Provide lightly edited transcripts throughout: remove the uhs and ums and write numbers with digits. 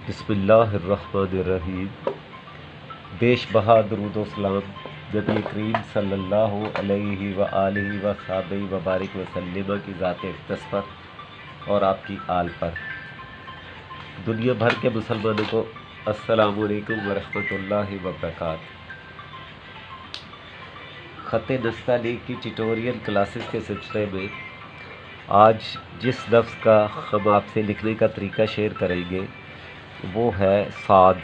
بسم اللہ الرحمن الرحیم۔ بیش بہا درود و سلام نبی کریم صلی اللہ علیہ وآلہ وصحبہ وبارک وسلم کی ذات اقدس پر اور آپ کی آل پر۔ دنیا بھر کے مسلمانوں کو السلام علیکم ورحمۃ اللہ وبرکاتہ۔ خط نستعلیق کی ٹیوٹوریل کلاسز کے سلسلے میں آج جس لفظ کا ہم آپ سے لکھنے کا طریقہ شیئر کریں گے وہ ہے صاد۔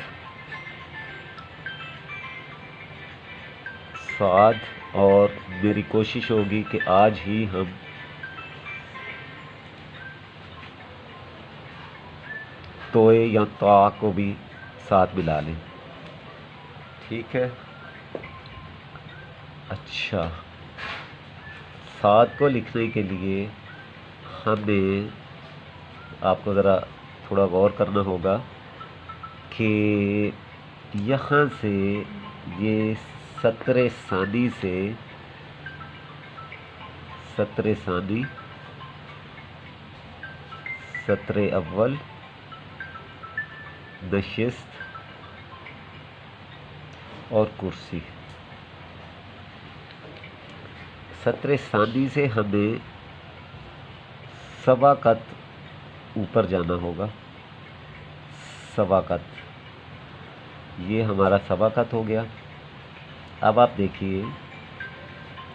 اور میری کوشش ہوگی کہ آج ہی ہم توئے یا تا کو بھی ساتھ ملا لیں، ٹھیک ہے؟ اچھا، صاد کو لکھنے کے لیے ہمیں آپ کو ذرا تھوڑا غور کرنا ہوگا کہ یہاں سے یہ سطر ثانی سے سطر ثانی، سطر اول، نشست اور کرسی، سطر ثانی سے ہمیں سوا قط اوپر جانا ہوگا۔ سوا قط، یہ ہمارا سوا قط ہو گیا۔ اب آپ دیکھیے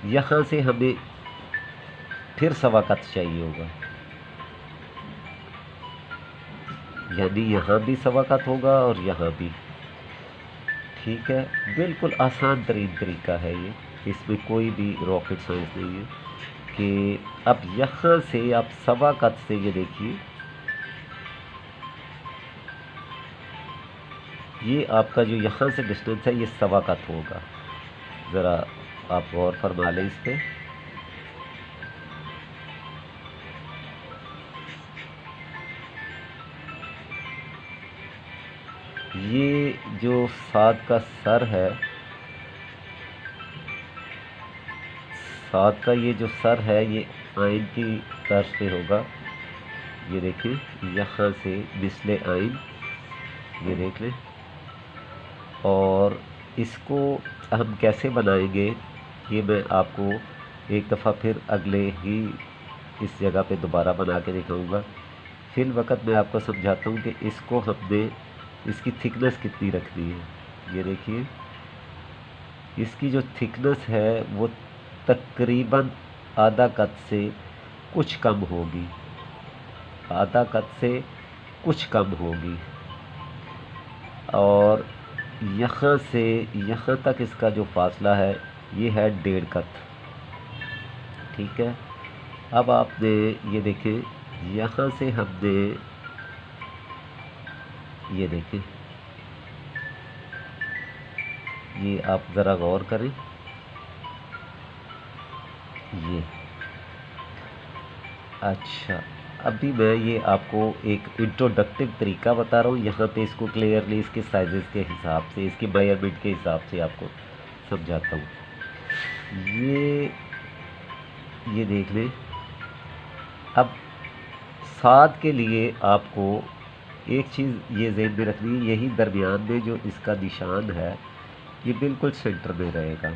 یہاں سے ہمیں پھر سوا قط چاہیے ہوگا، یعنی یہاں بھی سوا قط ہوگا اور یہاں بھی، ٹھیک ہے؟ بالکل آسان ترین طریقہ ہے یہ، اس میں کوئی بھی راکٹ سائنس نہیں ہے کہ اب یہاں سے آپ سوا قط سے یہ دیکھیے یہ آپ کا جو یہاں سے ڈسٹینس ہے یہ سوا قط ہوگا۔ ذرا آپ غور فرما لیں اس پہ۔ یہ جو صاد کا سر ہے، صاد کا یہ جو سر ہے یہ آئین کی طرف پہ ہوگا، یہ دیکھیں یہاں سے مثل آئین، یہ دیکھ لیں۔ اور اس کو ہم کیسے بنائیں گے یہ میں آپ کو ایک دفعہ پھر اگلے ہی اس جگہ پہ دوبارہ بنا کے دکھاؤں گا۔ فی الوقت میں آپ کو سمجھاتا ہوں کہ اس کو ہم نے اس کی تھکنس کتنی رکھنی ہے۔ یہ دیکھیے اس کی جو تھکنس ہے وہ تقریباً آدھا قط سے کچھ کم ہوگی، آدھا قط سے کچھ کم ہوگی، اور یہاں سے یہاں تک اس کا جو فاصلہ ہے یہ ہے 1.5 قط، ٹھیک ہے؟ اب آپ نے یہ دیکھیں یہاں سے ہم نے یہ دیکھیں، یہ آپ ذرا غور کریں، یہ اچھا ابھی میں یہ آپ کو ایک انٹروڈکٹیو طریقہ بتا رہا ہوں، یہاں پہ اس کو کلیئرلی اس کے سائزز کے حساب سے، اس کی میجرمنٹ کے حساب سے آپ کو سمجھاتا ہوں۔ یہ دیکھ لیں۔ اب صاد کے لیے آپ کو ایک چیز یہ ذہن میں رکھنی ہے، یہی درمیان میں جو اس کا نشان ہے یہ بالکل سینٹر میں رہے گا،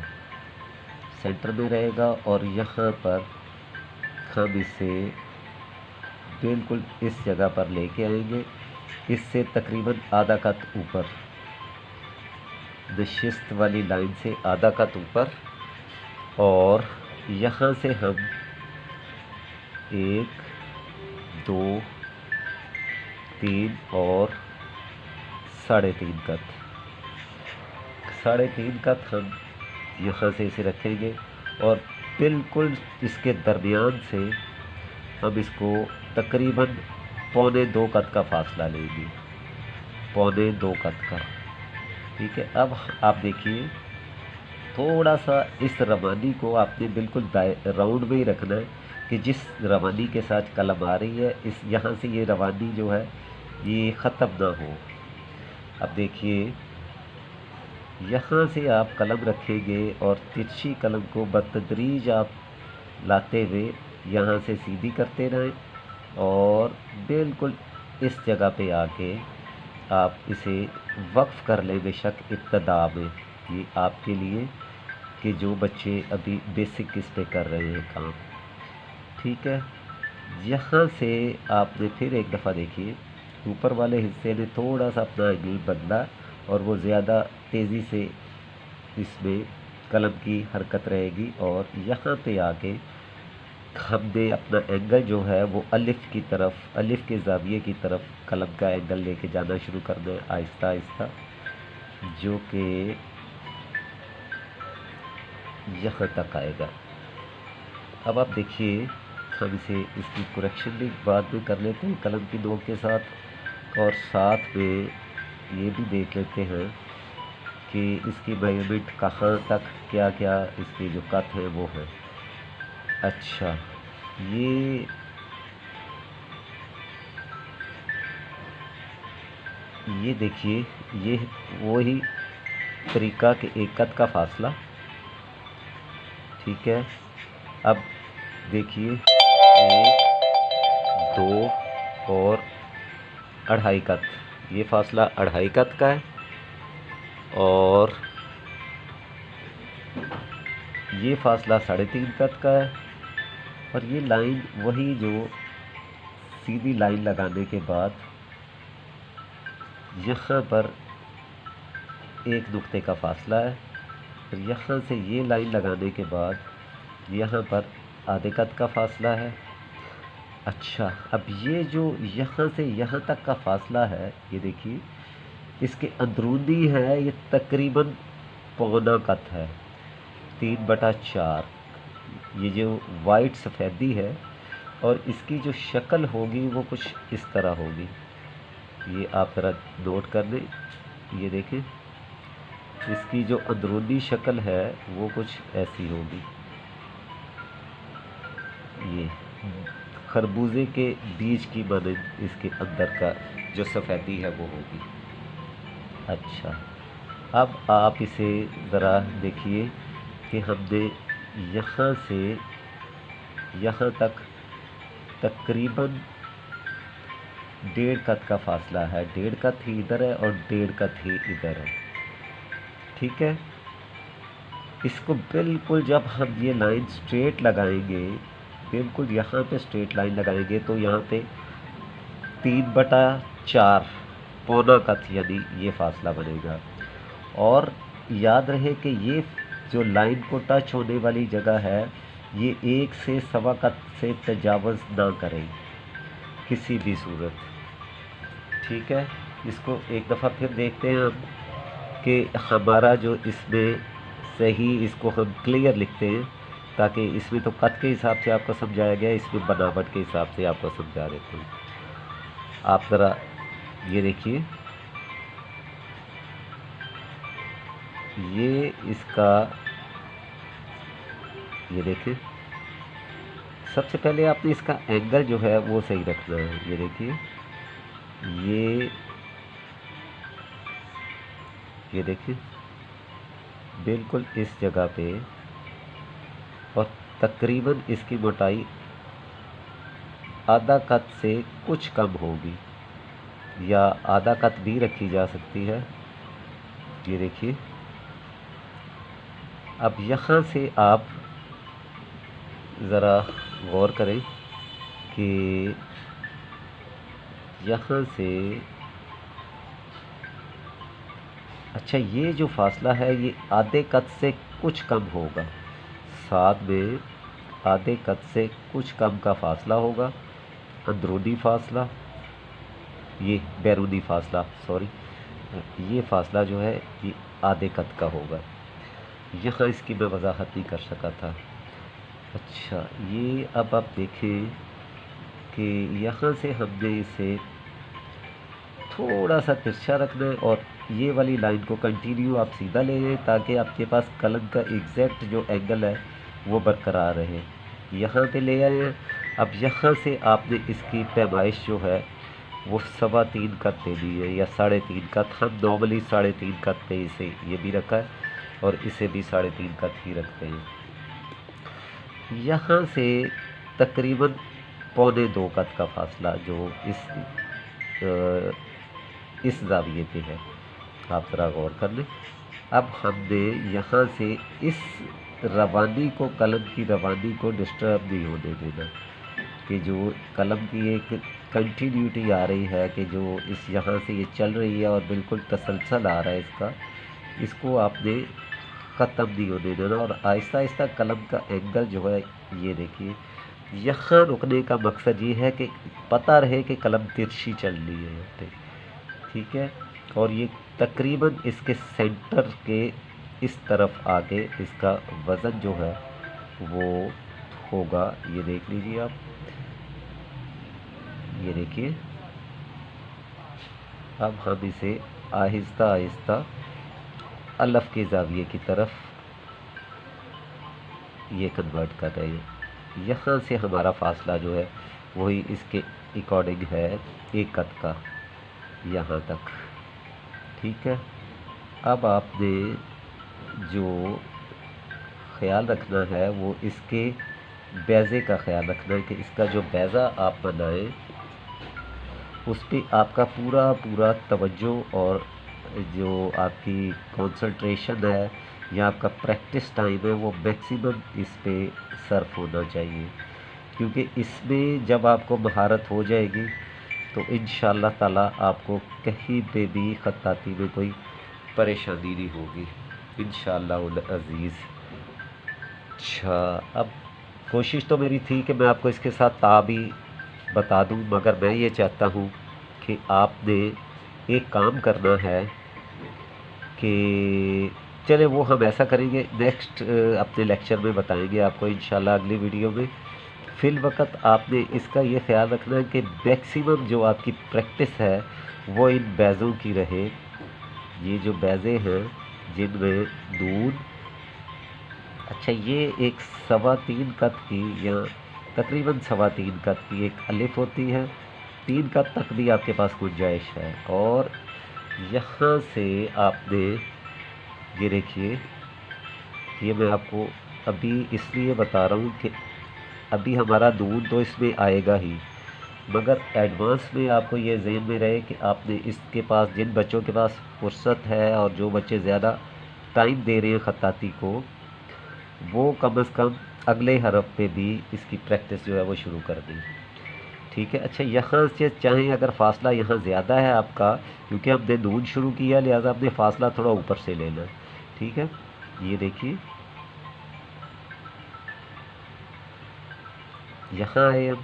سینٹر میں رہے گا، اور یہاں پر ہم اسے بالکل اس جگہ پر لے کے آئیں گے، اس سے تقریباً آدھا قط اوپر، نشست والی لائن سے آدھا قط اوپر، اور یہاں سے ہم 1 2 3 اور 3.5 قط، 3.5 قط ہم یہاں سے اسے رکھیں گے، اور بالکل اس کے درمیان سے ہم اس کو تقریباً 1.25 قط کا فاصلہ لیں گے، 1.25 قط کا، ٹھیک ہے؟ اب آپ دیکھیے تھوڑا سا اس روانی کو آپ نے بالکل راؤنڈ میں ہی رکھنا ہے کہ جس روانی کے ساتھ قلم آ رہی ہے اس یہاں سے یہ روانی جو ہے یہ ختم نہ ہو۔ اب دیکھیے یہاں سے آپ قلم رکھیں گے اور ترچھی قلم کو بتدریج آپ لاتے ہوئے یہاں سے سیدھی کرتے رہیں، اور بالکل اس جگہ پہ آ کے آپ اسے وقف کر لیں بے شک ابتدا میں، یہ آپ کے لیے کہ جو بچے ابھی بیسک اس پہ کر رہے ہیں کام، ٹھیک ہے۔ یہاں سے آپ نے پھر ایک دفعہ دیکھیے اوپر والے حصے نے تھوڑا سا اپنا اینگل بدلا اور وہ زیادہ تیزی سے اس میں قلم کی حرکت رہے گی، اور یہاں پہ آ کے ہم نے اپنا اینگل جو ہے وہ الف کی طرف، الف کے زاویے کی طرف قلم کا اینگل لے کے جانا شروع کرنا ہے آہستہ آہستہ، جو کہ یہاں تک آئے گا۔ اب آپ دیکھیے ہم اسے اس کی کریکشن بھی بعد میں کر لیتے ہیں قلم کی نوک کے ساتھ، اور ساتھ میں یہ بھی دیکھ لیتے ہیں کہ اس کی میجرمنٹ کہاں تک کیا کیا اس کی جو کت ہے وہ ہے۔ اچھا، یہ دیکھیے یہ وہی طریقہ کہ ایک کت کا فاصلہ، ٹھیک ہے۔ اب دیکھیے 1 2 اور 2.5 کت، یہ فاصلہ 2.5 کت کا ہے، اور یہ فاصلہ 3.5 کت کا ہے، اور یہ لائن وہی جو سیدھی لائن لگانے کے بعد یہاں پر ایک نقطے کا فاصلہ ہے، اور یہاں سے یہ لائن لگانے کے بعد یہاں پر آدھے کت کا فاصلہ ہے۔ اچھا، اب یہ جو یہاں سے یہاں تک کا فاصلہ ہے، یہ دیکھیے اس کے اندرونی ہے، یہ تقریباً پونا کت ہے، 3/4۔ یہ جو وائٹ سفیدی ہے اور اس کی جو شکل ہوگی وہ کچھ اس طرح ہوگی، یہ آپ ذرا نوٹ کر لیں۔ یہ دیکھیں اس کی جو اندرونی شکل ہے وہ کچھ ایسی ہوگی، یہ خربوزے کے بیج کی مانند اس کے اندر کا جو سفیدی ہے وہ ہوگی۔ اچھا، اب آپ اسے ذرا دیکھیے کہ ہم نے یہاں سے یہاں تک تقریباً 1.5 کت کا فاصلہ ہے، 1.5 کت ہی ادھر ہے اور 1.5 کت ہی ادھر ہے، ٹھیک ہے۔ اس کو بالکل جب ہم یہ لائن سٹریٹ لگائیں گے، بالکل یہاں پہ سٹریٹ لائن لگائیں گے تو یہاں پہ 3/4 پونا کت یعنی یہ فاصلہ بنے گا، اور یاد رہے کہ یہ جو لائن کو ٹچ ہونے والی جگہ ہے یہ 1 سے 1.25 کت سے تجاوز نہ کریں کسی بھی صورت، ٹھیک ہے۔ اس کو ایک دفعہ پھر دیکھتے ہیں ہم کہ ہمارا جو اس میں صحیح، اس کو ہم کلیئر لکھتے ہیں تاکہ اس میں تو کت کے حساب سے آپ کو سمجھایا گیا، اس میں بناوٹ کے حساب سے آپ کو سمجھا دیتے ہیں۔ آپ ذرا یہ دیکھیے، یہ اس کا، یہ دیکھیں سب سے پہلے آپ نے اس کا اینگل جو ہے وہ صحیح رکھنا ہے۔ یہ دیکھیے یہ دیکھیں بالکل اس جگہ پہ، اور تقریباً اس کی موٹائی آدھا کت سے کچھ کم ہوگی، یا آدھا کت بھی رکھی جا سکتی ہے۔ یہ دیکھیے اب یہاں سے آپ ذرا غور کریں کہ یہاں سے، اچھا یہ جو فاصلہ ہے یہ آدھے کت سے کچھ کم ہوگا، ساتھ میں آدھے کت سے کچھ کم کا فاصلہ ہوگا، اندرونی فاصلہ، یہ بیرونی فاصلہ سوری، یہ فاصلہ جو ہے یہ آدھے کت کا ہوگا۔ یہاں اس کی میں وضاحت نہیں کر سکا تھا۔ اچھا، یہ اب آپ دیکھیں کہ یہاں سے ہم نے اسے تھوڑا سا ترچھا رکھنا ہے، اور یہ والی لائن کو کنٹینیو آپ سیدھا لے لیں تاکہ آپ کے پاس قلم کا ایگزیکٹ جو اینگل ہے وہ برقرار رہے۔ یہاں پہ لے آئے ہیں، اب یہاں سے آپ نے اس کی پیمائش جو ہے وہ 3.25 کت دینی ہے یا 3.5 کت۔ ہم نارملی 3.5 کت پہ اسے یہ بھی رکھا ہے اور اسے بھی 3.5 کت ہی رکھتے ہیں۔ یہاں سے تقریباً 1.25 کت کا فاصلہ جو اس اس زاویے پہ ہے، آپ ذرا غور کر لیں۔ اب ہم نے یہاں سے اس روانی کو، قلم کی روانی کو ڈسٹرب نہیں ہونے دینا، کہ جو قلم کی ایک کنٹینیوٹی آ رہی ہے، کہ جو اس یہاں سے یہ چل رہی ہے اور بالکل تسلسل آ رہا ہے اس کا، اس کو آپ نے ختم نہیں ہونے دینا، اور آہستہ آہستہ قلم کا اینگل جو ہے، یہ دیکھیے یہاں رکنے کا مقصد یہ ہے کہ پتہ رہے کہ قلم ترچھی چل رہی ہے یہاں پہ، ٹھیک ہے۔ اور یہ تقریباً اس کے سینٹر کے اس طرف آگے اس کا وزن جو ہے وہ ہوگا، یہ دیکھ لیجیے آپ، یہ دیکھیے۔ اب ہم اسے آہستہ آہستہ الف کے زاویے کی طرف یہ کنورٹ کر رہے ہیں۔ یہاں سے ہمارا فاصلہ جو ہے وہی اس کے اکارڈنگ ہے ایک قط کا، یہاں تک، ٹھیک ہے۔ اب آپ نے جو خیال رکھنا ہے وہ اس کے بیضے کا خیال رکھنا ہے، کہ اس کا جو بیضہ آپ بنائیں اس پہ آپ کا پورا پورا توجہ اور جو آپ کی کنسنٹریشن ہے یا آپ کا پریکٹس ٹائم ہے وہ میکسیمم اس پہ صرف ہونا چاہیے، کیونکہ اس میں جب آپ کو مہارت ہو جائے گی تو انشاءاللہ تعالیٰ آپ کو کہیں پہ بھی خطاطی میں کوئی پریشانی نہیں ہوگی انشاءاللہ العزیز۔ اچھا، اب کوشش تو میری تھی کہ میں آپ کو اس کے ساتھ تا بھی بتا دوں، مگر میں یہ چاہتا ہوں کہ آپ نے ایک کام کرنا ہے کہ چلے وہ ہم ایسا کریں گے، نیکسٹ اپنے لیکچر میں بتائیں گے آپ کو انشاءاللہ اگلی ویڈیو میں۔ فی الوقت آپ نے اس کا یہ خیال رکھنا ہے کہ میکسیمم جو آپ کی پریکٹس ہے وہ ان بیضوں کی رہے۔ یہ جو بیضے ہیں جن میں نون، اچھا یہ ایک 3.25 قط کی یا تقریباً 3.25 قط کی ایک الف ہوتی ہے، 3 قط تک بھی آپ کے پاس گنجائش ہے، اور یہاں سے آپ نے یہ دیکھیے، یہ میں آپ کو ابھی اس لیے بتا رہا ہوں کہ ابھی ہمارا نون تو اس میں آئے گا ہی، مگر ایڈوانس میں آپ کو یہ ذہن میں رہے کہ آپ نے اس کے پاس، جن بچوں کے پاس فرصت ہے اور جو بچے زیادہ ٹائم دے رہے ہیں خطاطی کو، وہ کم از کم اگلے حرف پہ بھی اس کی پریکٹس جو ہے وہ شروع کر دیں، ٹھیک ہے۔ اچھا یہاں سے چاہیں اگر فاصلہ یہاں زیادہ ہے آپ کا، کیونکہ ہم نے نون شروع کیا لہٰذا ہم نے فاصلہ تھوڑا اوپر سے لینا ہے، ٹھیک ہے۔ یہ دیکھیے یہاں آئے ہم،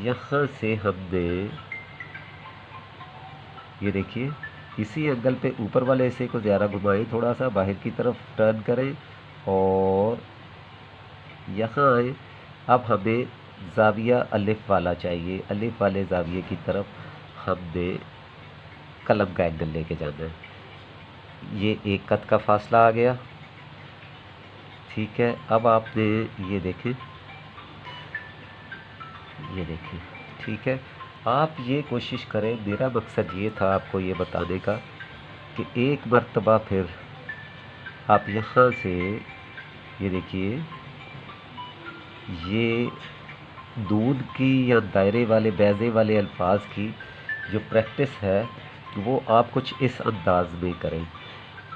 یہاں سے ہم نے یہ دیکھیے اسی اینگل پہ اوپر والے حصے کو زیادہ گھمائیں، تھوڑا سا باہر کی طرف ٹرن کریں اور یہاں آئیں۔ اب ہمیں زاویہ الف والا چاہیے، الف والے زاویے کی طرف ہم نے قلم کا اینگل لے کے جانا ہے۔ یہ ایک قط کا فاصلہ آ گیا، ٹھیک ہے۔ اب آپ نے یہ دیکھیں، یہ دیکھیں، ٹھیک ہے۔ آپ یہ کوشش کریں، میرا مقصد یہ تھا آپ کو یہ بتانے کا کہ ایک مرتبہ پھر آپ یہاں سے یہ دیکھیے، یہ نون کی یا دائرے والے بیضے والے الفاظ کی جو پریکٹس ہے وہ آپ کچھ اس انداز میں کریں،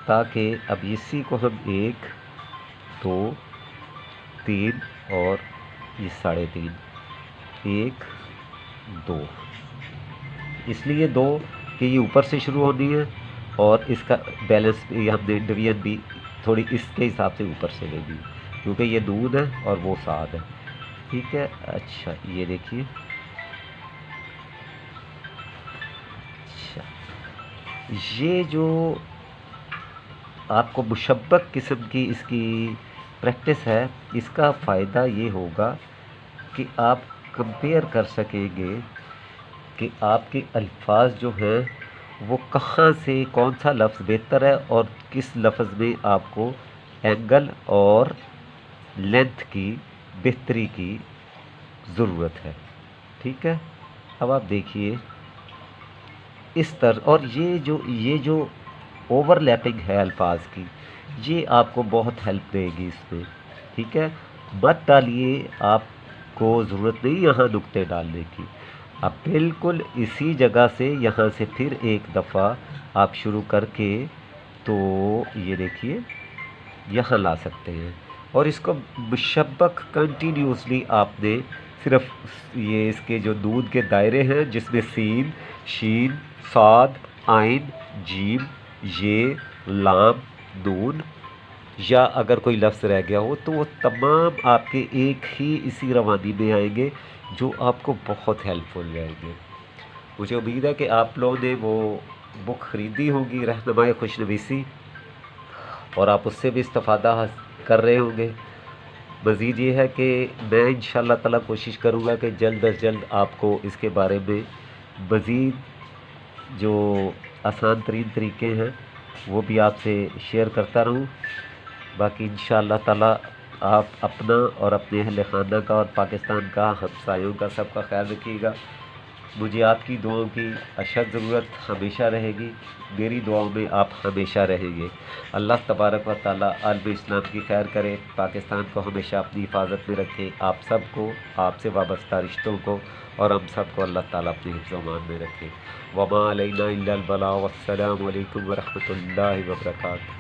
تاکہ اب اسی کو ہم 1 2 3 اور یہ 3.5، 1 2، اس لیے 2 کہ یہ اوپر سے شروع ہونی ہے اور اس کا بیلنس بھی ہم نے ڈویژن بھی تھوڑی اس کے حساب سے اوپر سے لے دی، کیونکہ یہ نون ہے اور وہ 7 ہے، ٹھیک ہے۔ اچھا یہ دیکھیے، اچھا یہ جو آپ کو مشبک قسم کی اس کی پریکٹس ہے، اس کا فائدہ یہ ہوگا کہ آپ کمپیئر کر سکیں گے کہ آپ کے الفاظ جو ہیں وہ کہاں سے کون سا لفظ بہتر ہے اور کس لفظ میں آپ کو اینگل اور لینتھ کی بہتری کی ضرورت ہے، ٹھیک ہے۔ اب آپ دیکھیے اس طرح، اور یہ جو اوور لیپنگ ہے الفاظ کی، یہ آپ کو بہت ہیلپ دے گی اس میں، ٹھیک ہے۔ مت ڈالیے، آپ کو ضرورت نہیں یہاں نقطے ڈالنے کی، اب بالکل اسی جگہ سے یہاں سے پھر ایک دفعہ آپ شروع کر کے تو یہ دیکھیے یہاں لا سکتے ہیں، اور اس کو مشبک کنٹینیوسلی آپ نے صرف یہ اس کے جو نون کے دائرے ہیں جس میں سین، شین، صاد، عین، جیم، یہ، لام، نون، یا اگر کوئی لفظ رہ گیا ہو تو وہ تمام آپ کے ایک ہی اسی روانی میں آئیں گے جو آپ کو بہت ہیلپ فل رہیں گے۔ مجھے امید ہے کہ آپ لوگوں نے وہ بک خریدی ہوگی رہنمائے خوش نویسی، اور آپ اس سے بھی استفادہ کر رہے ہوں گے۔ مزید یہ ہے کہ میں انشاءاللہ تعالیٰ کوشش کروں گا کہ جلد از جلد آپ کو اس کے بارے میں مزید جو آسان ترین طریقے ہیں وہ بھی آپ سے شیئر کرتا رہوں۔ باقی انشاءاللہ تعالیٰ آپ اپنا اور اپنے اہل خانہ کا اور پاکستان کا، ہمسایوں کا، سب کا خیال رکھیے گا۔ مجھے آپ کی دعاؤں کی اشد ضرورت ہمیشہ رہے گی، میری دعاؤں میں آپ ہمیشہ رہیں گے۔ اللہ تبارک و تعالیٰ عالم اسلام کی خیر کرے، پاکستان کو ہمیشہ اپنی حفاظت میں رکھے، آپ سب کو، آپ سے وابستہ رشتوں کو اور ہم سب کو اللہ تعالیٰ اپنی حفظ و امان میں رکھے۔ وما علینا الا البلاغ، والسلام علیکم ورحمۃ اللہ وبرکاتہ۔